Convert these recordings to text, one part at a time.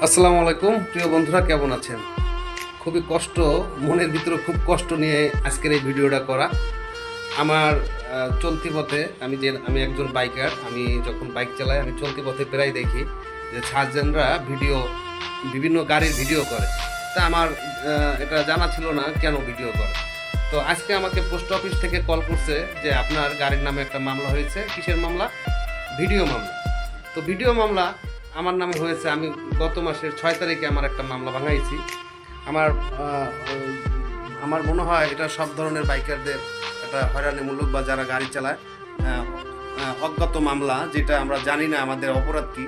আসসালামু আলাইকুম প্রিয় বন্ধুরা, কেমন আছেন? খুবই কষ্ট, মনের ভিতরে খুব কষ্ট নিয়ে আজকের এই ভিডিওটা করা। আমার চলতি পথে আমি একজন বাইকার। আমি যখন বাইক চালাই আমি চলতি পথে প্রায় দেখি যে সার্জেনরা বিভিন্ন গাড়ির ভিডিও করে। তা আমার এটা জানা ছিল না কেন ভিডিও করে। তো আজকে আমাকে পোস্ট অফিস থেকে কল করছে যে আপনার গাড়ির নামে একটা মামলা হয়েছে। কিসের মামলা? ভিডিও মামলা। তো ভিডিও মামলা আমার নামে হয়েছে। আমি গত মাসের 6 তারিখে আমার একটা মামলা ভাঙাইছি। আমার আমার মনে হয় এটা সব ধরনের বাইকারদের একটা হয়রানিমূলক বা যারা গাড়ি চালায় অজ্ঞাত মামলা, যেটা আমরা জানি না আমাদের অপরাধ কী।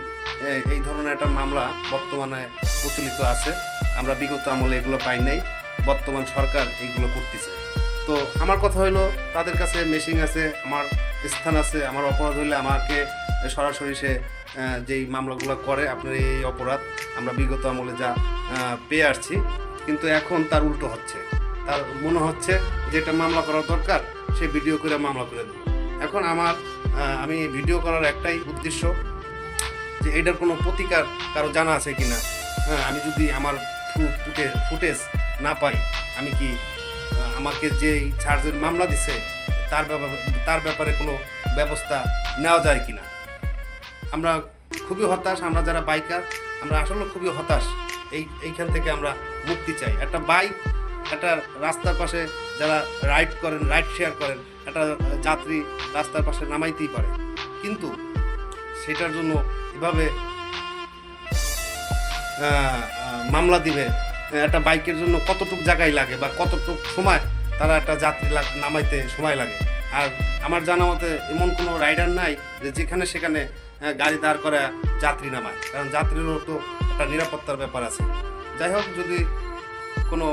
এই ধরনের একটা মামলা বর্তমানে প্রচলিত আছে। আমরা বিগত আমলে এগুলো পাই নাই, বর্তমান সরকার এইগুলো করতেছে। তো আমার কথা হলো, তাদের কাছে মেশিন আছে, আমার স্থান আছে। আমার অপরাধ হলে আমাকে সরাসরি সে যেই মামলাগুলো করে আপনার এই অপরাধ আমরা বিগত আমলে যা পেয়ে আসছি, কিন্তু এখন তার উল্টো হচ্ছে। তার মনে হচ্ছে যেটা মামলা করার দরকার সে ভিডিও করে মামলা করে দেবে। এখন আমি ভিডিও করার একটাই উদ্দেশ্য যে এটার কোনো প্রতিকার কারো জানা আছে কিনা। আমি যদি আমার ফুটেজ না পাই, আমি কি আমাকে যেই চার্জের মামলা দিছে তার ব্যাপারে কোনো ব্যবস্থা নেওয়া যায় কিনা। আমরা খুবই হতাশ, আমরা যারা বাইকার আমরা আসলে খুবই হতাশ। এইখান থেকে আমরা মুক্তি চাই। একটা বাইক একটা রাস্তার পাশে যারা রাইড শেয়ার করেন, একটা যাত্রী রাস্তার পাশে নামাইতেই পারে, কিন্তু সেটার জন্য এভাবে মামলা দিবে। একটা বাইকের জন্য কতটুকু জায়গায় লাগে বা কতটুকু সময় তারা একটা যাত্রী নামাইতে সময় লাগে। আর আমার জানা মতে এমন কোনো রাইডার নাই যে যেখানে সেখানে গাড়ি দাঁড় করে যাত্রী নামায়, কারণ যাত্রীরও তো একটা নিরাপত্তার ব্যাপার আছে। যাই হোক, যদি কোনো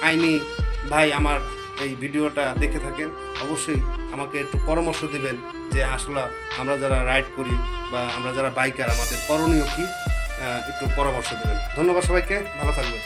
আইনি ভাই আমার এই ভিডিওটা দেখে থাকেন, অবশ্যই আমাকে একটু পরামর্শ দিবেন যে আসলে আমরা যারা রাইড করি বা আমরা যারা বাইকার আমাদের করণীয় কী, একটু পরামর্শ দেবেন। ধন্যবাদ সবাইকে, ভালো থাকবেন।